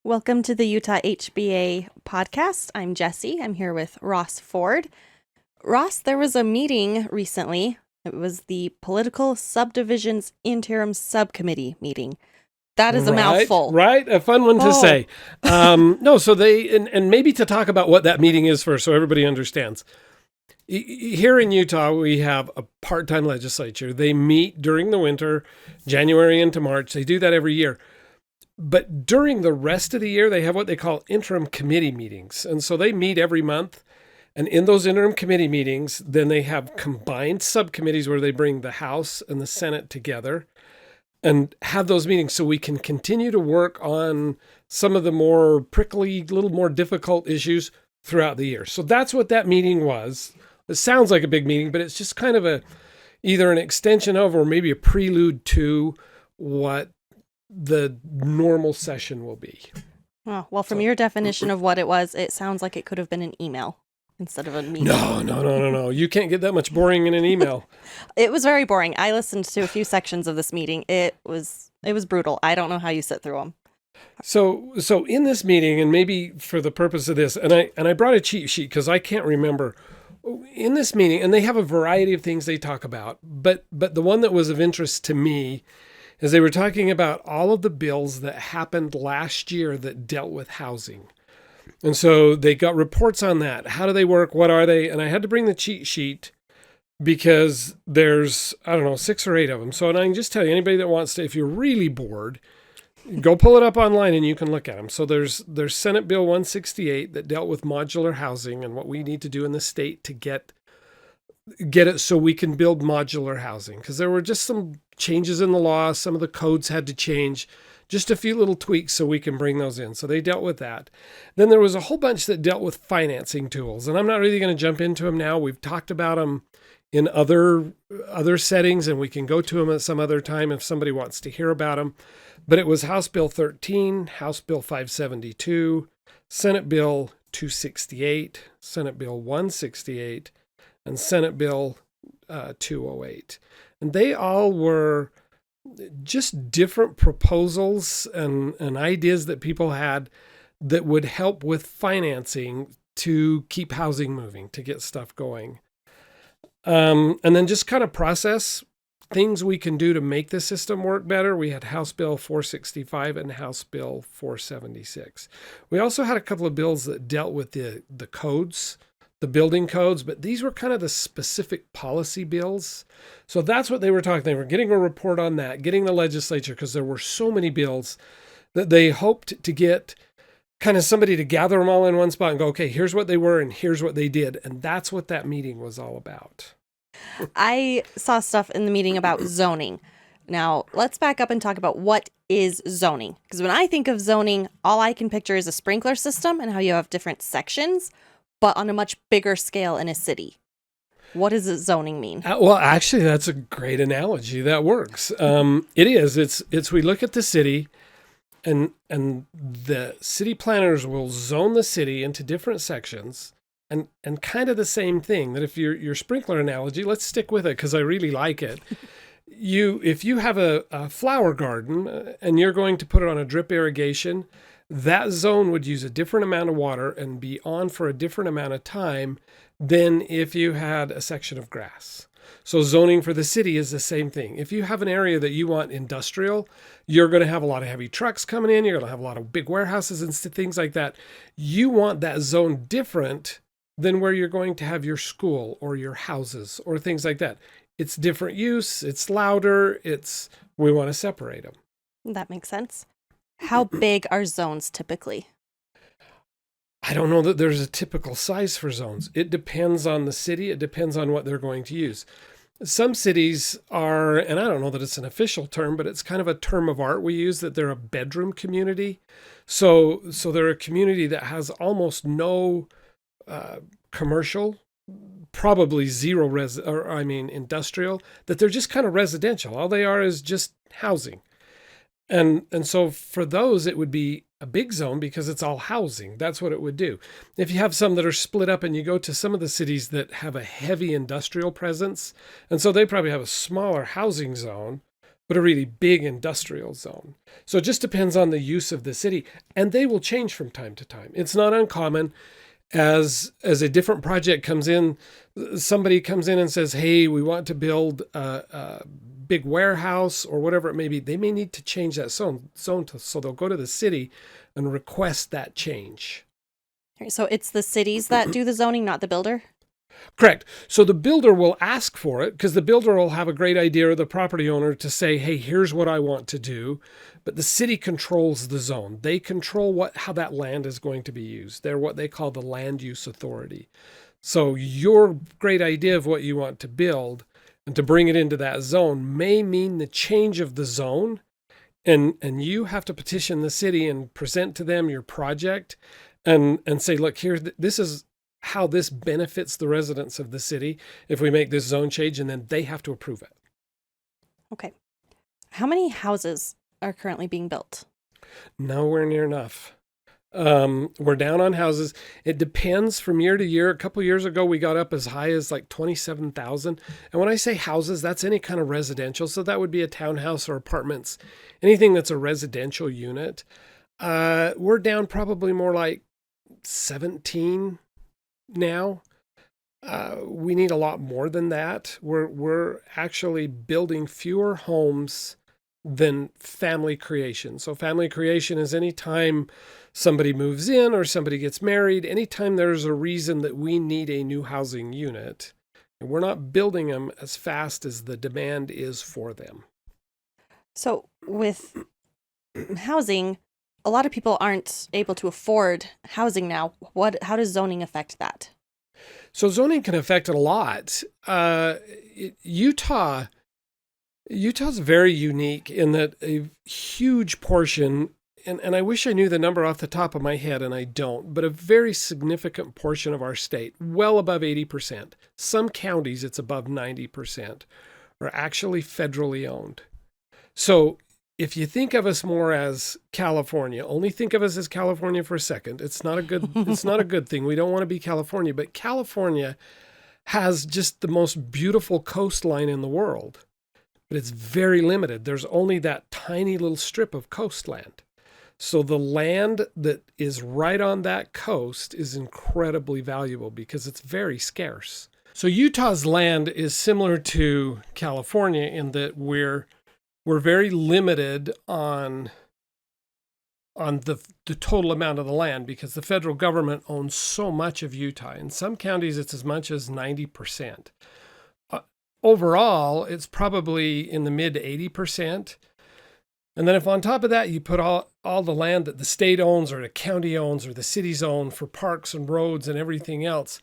Welcome to the Utah HBA podcast. I'm Jesse. I'm here with Ross Ford. Ross, there was a meeting recently. It was the Political Subdivisions Interim Subcommittee meeting. That is a mouthful. Right. A fun one to Oh, say. No, so and maybe to talk about what that meeting is first so everybody understands. Here in Utah, we have a part-time legislature. They meet during the winter, January into March. They do that every year. But during the rest of the year, they have what they call interim committee meetings. And so they meet every month. And in those interim committee meetings, then they have combined subcommittees where they bring the House and the Senate together and have those meetings so we can continue to work on some of the more prickly, little more difficult issues throughout the year. So that's what that meeting was. It sounds like a big meeting, but it's just kind of either an extension of or maybe a prelude to what the normal session will be. oh, well, from your definition of what it was, it sounds like it could have been an email instead of a meeting. No. You can't get that much boring in an email. It was very boring. I listened to a few sections of this meeting. It was brutal. I don't know how you sit through them. So in this meeting, and maybe for the purpose of this, and I brought a cheat sheet because I can't remember in this meeting, and they have a variety of things they talk about, but the one that was of interest to me is they were talking about all of the bills that happened last year that dealt with housing. And so they got reports on that. How do they work? What are they? And I had to bring the cheat sheet because there's, 6 or 8 of them. So and I can just tell you, anybody that wants to, if you're really bored, go pull it up online and you can look at them. So there's Senate Bill 168 that dealt with modular housing and what we need to do in the state to get it so we can build modular housing. Because there were just some changes in the law. Some of the codes had to change. Just a few little tweaks so we can bring those in. So they dealt with that. Then there was a whole bunch that dealt with financing tools. And I'm not really going to jump into them now. We've talked about them in other settings, and we can go to them at some other time if somebody wants to hear about them. But it was House Bill 13, House Bill 572, Senate Bill 268, Senate Bill 168, and Senate Bill 208. And they all were just different proposals and ideas that people had that would help with financing to keep housing moving, to get stuff going. And then just kind of process things we can do to make the system work better. We had House Bill 465 and House Bill 476. We also had a couple of bills that dealt with the codes, the building codes, but these were kind of the specific policy bills. So that's what they were talking. They were getting a report on that, getting the legislature, because there were so many bills that they hoped to get kind of somebody to gather them all in one spot and go, okay, here's what they were and here's what they did. And that's what that meeting was all about. I saw stuff in the meeting about zoning. Now, let's back up and talk about what is zoning. Because when I think of zoning, all I can picture is a sprinkler system and how you have different sections, but on a much bigger scale in a city. What does zoning mean? Well, actually, that's a great analogy. That works. It is. It's we look at the city, and the city planners will zone the city into different sections, and kind of the same thing. That if your sprinkler analogy, let's stick with it because I really like it. If you have a flower garden and you're going to put it on a drip irrigation, that zone would use a different amount of water and be on for a different amount of time than if you had a section of grass. So zoning for the city is the same thing. If you have an area that you want industrial, you're going to have a lot of heavy trucks coming in. You're going to have a lot of big warehouses and things like that. You want that zone different than where you're going to have your school or your houses or things like that. It's different use. It's louder. We want to separate them. That makes sense. How big are zones typically? I don't know that there's a typical size for zones. It depends on the city. It depends on what they're going to use. Some cities are, and I don't know that it's an official term, but it's kind of a term of art we use, that they're a bedroom community. So they're a community that has almost no commercial, probably zero industrial, that they're just kind of residential. All they are is just housing. And so for those, it would be a big zone because it's all housing. That's what it would do. If you have some that are split up and you go to some of the cities that have a heavy industrial presence, and so they probably have a smaller housing zone, but a really big industrial zone. So it just depends on the use of the city, and they will change from time to time. It's not uncommon as a different project comes in, somebody comes in and says, hey, we want to build a big warehouse or whatever it may be. They may need to change that zone so they'll go to the city and request that change. So it's the cities that do the zoning, not the builder? Correct. So the builder will ask for it because the builder will have a great idea, or the property owner, to say, hey, here's what I want to do. But the city controls the zone. They control how that land is going to be used. They're what they call the land use authority. So your great idea of what you want to build and to bring it into that zone may mean the change of the zone. And you have to petition the city and present to them your project and say, look, this is how this benefits the residents of the city if we make this zone change, and then they have to approve it. Okay. How many houses are currently being built? Nowhere near enough. We're down on houses. It depends from year to year. A couple years ago, we got up as high as like 27,000. And when I say houses, that's any kind of residential. So that would be a townhouse or apartments, anything that's a residential unit. We're down probably more like 17 now. We need a lot more than that. We're actually building fewer homes than family creation. So family creation is any time somebody moves in or somebody gets married, anytime there's a reason that we need a new housing unit, and we're not building them as fast as the demand is for them. So with housing, a lot of people aren't able to afford housing now. How does zoning affect that? So zoning can affect it a lot. Utah's very unique in that a huge portion, and I wish I knew the number off the top of my head, and I don't, but a very significant portion of our state, well above 80%, some counties it's above 90%, are actually federally owned. So if you think of us more as California, only think of us as California for a second. It's not a good thing. We don't want to be California, but California has just the most beautiful coastline in the world, but it's very limited. There's only that tiny little strip of coastland. So the land that is right on that coast is incredibly valuable because it's very scarce. So Utah's land is similar to California in that we're very limited on the total amount of the land because the federal government owns so much of Utah. In some counties, it's as much as 90%. Overall, it's probably in the mid to 80%. And then if on top of that, you put all the land that the state owns or the county owns or the cities own for parks and roads and everything else,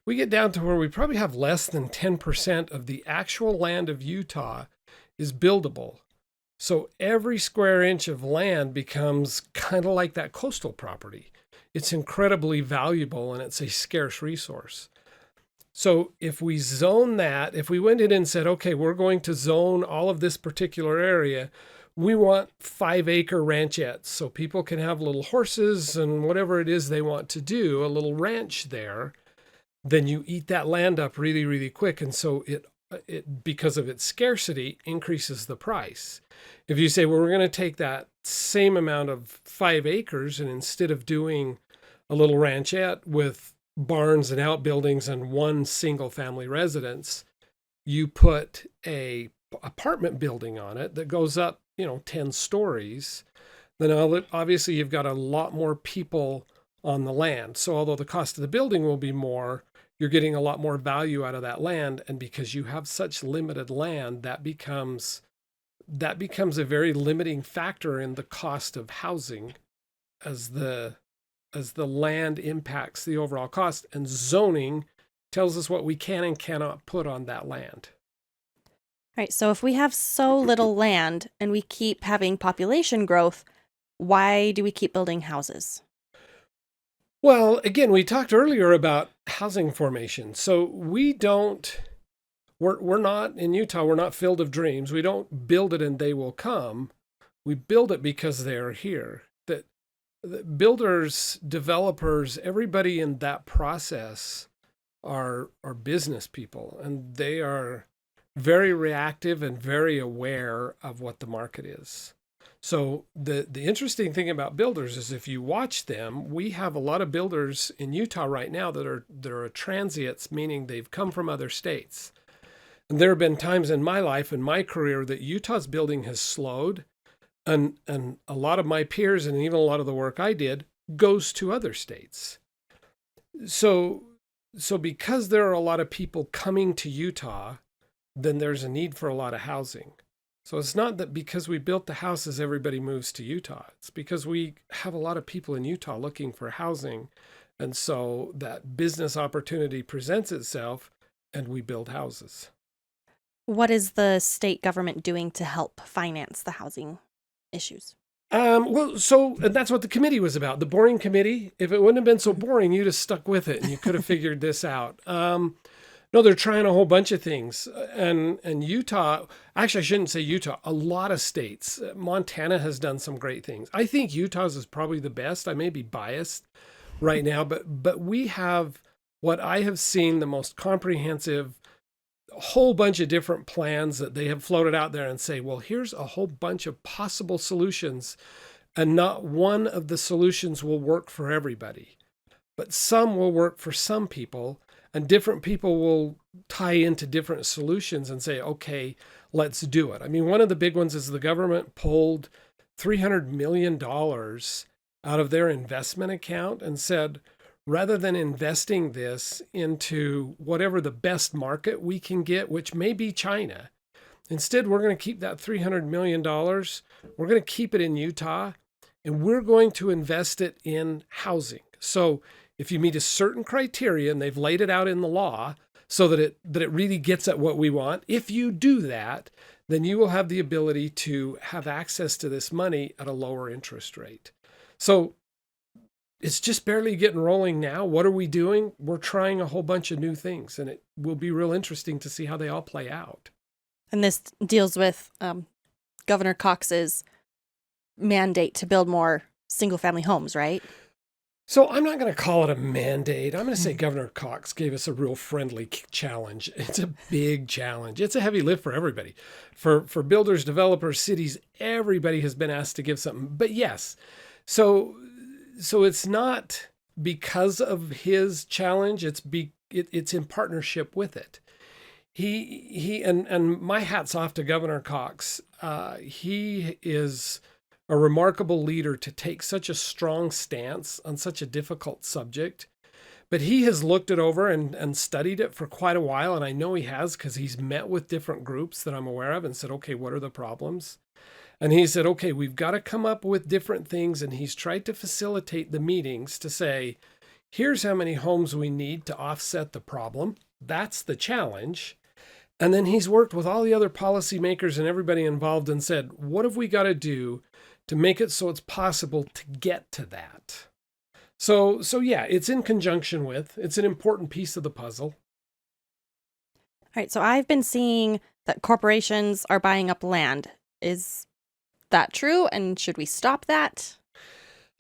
we get down to where we probably have less than 10% of the actual land of Utah is buildable. So every square inch of land becomes kind of like that coastal property. It's incredibly valuable and it's a scarce resource. So if we zone that, if we went in and said, okay, we're going to zone all of this particular area, we want 5-acre ranchettes so people can have little horses and whatever it is they want to do, a little ranch there, then you eat that land up really, really quick. And so it because of its scarcity, increases the price. If you say, well, we're going to take that same amount of 5 acres and instead of doing a little ranchette with barns and outbuildings and one single family residence, you put a apartment building on it that goes up, 10 stories, then obviously you've got a lot more people on the land. So although the cost of the building will be more, you're getting a lot more value out of that land. And because you have such limited land, that becomes a very limiting factor in the cost of housing as the land impacts the overall cost, and zoning tells us what we can and cannot put on that land. Right. So if we have so little land and we keep having population growth, why do we keep building houses? Well, again, we talked earlier about housing formation. So we're not in Utah, we're not Field of Dreams. We don't build it and they will come. We build it because they're here. That builders, developers, everybody in that process are business people, and they are very reactive and very aware of what the market is. So the interesting thing about builders is if you watch them, we have a lot of builders in Utah right now that are transients, meaning they've come from other states. And there have been times in my life, in my career, that Utah's building has slowed, and a lot of my peers and even a lot of the work I did goes to other states. So because there are a lot of people coming to Utah, then there's a need for a lot of housing. So it's not that because we built the houses, everybody moves to Utah. It's because we have a lot of people in Utah looking for housing. And so that business opportunity presents itself and we build houses. What is the state government doing to help finance the housing issues? And that's what the committee was about. The boring committee. If it wouldn't have been so boring, you'd have stuck with it and you could have figured this out. No, they're trying a whole bunch of things. And Utah, actually, I shouldn't say Utah, a lot of states. Montana has done some great things. I think Utah's is probably the best. I may be biased right now, but we have what I have seen the most comprehensive whole bunch of different plans that they have floated out there and say, well, here's a whole bunch of possible solutions. And not one of the solutions will work for everybody, but some will work for some people. And different people will tie into different solutions and say, okay, let's do it. I mean, one of the big ones is the government pulled $300 million out of their investment account and said, rather than investing this into whatever the best market we can get, which may be China, instead, we're going to keep that $300 million. We're going to keep it in Utah, and we're going to invest it in housing. So if you meet a certain criteria, and they've laid it out in the law so that it really gets at what we want, if you do that, then you will have the ability to have access to this money at a lower interest rate. So it's just barely getting rolling now. What are we doing? We're trying a whole bunch of new things, and it will be real interesting to see how they all play out. And this deals with Governor Cox's mandate to build more single-family homes, right? So I'm not going to call it a mandate. I'm going to say Governor Cox gave us a real friendly challenge. It's a big challenge. It's a heavy lift for everybody. For builders, developers, cities, everybody has been asked to give something. But yes, so it's not because of his challenge. It's in partnership with it. He and my hat's off to Governor Cox. He is a remarkable leader to take such a strong stance on such a difficult subject. But he has looked it over and studied it for quite a while. And I know he has because he's met with different groups that I'm aware of and said, okay, what are the problems? And he said, okay, we've got to come up with different things. And he's tried to facilitate the meetings to say, here's how many homes we need to offset the problem. That's the challenge. And then he's worked with all the other policymakers and everybody involved and said, what have we got to do to make it so it's possible to get to that? So yeah, it's in conjunction with, it's an important piece of the puzzle. All right, so I've been seeing that corporations are buying up land. Is that true? And should we stop that?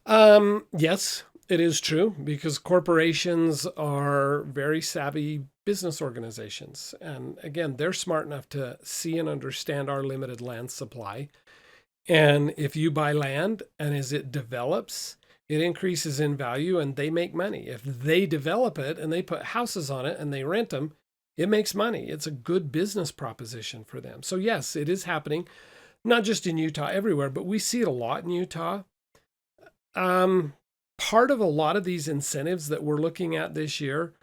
Yes, it is true, because corporations are very savvy business organizations. And again, they're smart enough to see and understand our limited land supply. And if you buy land and as it develops, it increases in value and they make money. If they develop it and they put houses on it and they rent them, it makes money. It's a good business proposition for them. So yes, it is happening, not just in Utah, everywhere, but we see it a lot in Utah. Part of a lot of these incentives that we're looking at this year,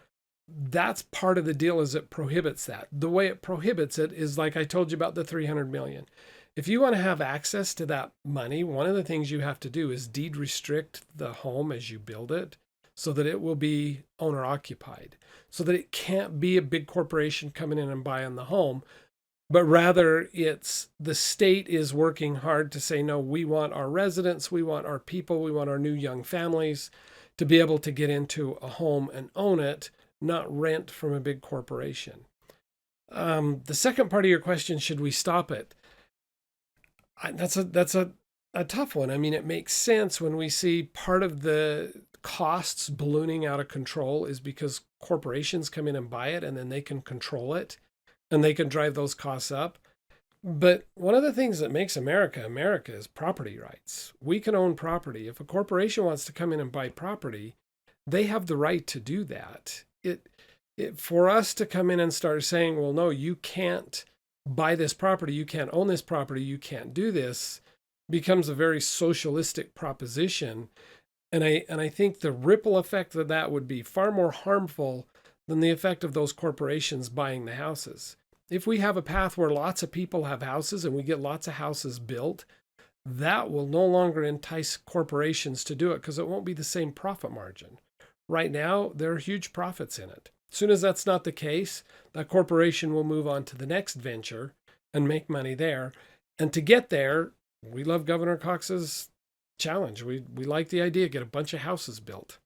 that's part of the deal, is it prohibits that. The way it prohibits it is like I told you about the 300 million. If you want to have access to that money, one of the things you have to do is deed restrict the home as you build it so that it will be owner occupied, so that it can't be a big corporation coming in and buying the home, but rather it's the state is working hard to say, no, we want our residents, we want our people, we want our new young families to be able to get into a home and own it, not rent from a big corporation. The second part of your question, should we stop it? That's a tough one. I mean, it makes sense when we see part of the costs ballooning out of control is because corporations come in and buy it and then they can control it. and they can drive those costs up. But one of the things that makes America America is property rights. We can own property. If a corporation wants to come in and buy property, they have the right to do that. For us to come in and start saying, well, no, you can't buy this property, you can't own this property, you can't do this, becomes a very socialistic proposition. And I think the ripple effect of that would be far more harmful than the effect of those corporations buying the houses. If we have a path where lots of people have houses and we get lots of houses built, that will no longer entice corporations to do it because it won't be the same profit margin. Right now, there are huge profits in it. As soon as that's not the case, that corporation will move on to the next venture and make money there. And to get there, we love Governor Cox's challenge. We like the idea, get a bunch of houses built.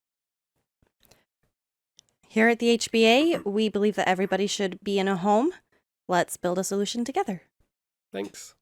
Here at the HBA, we believe that everybody should be in a home. Let's build a solution together. Thanks.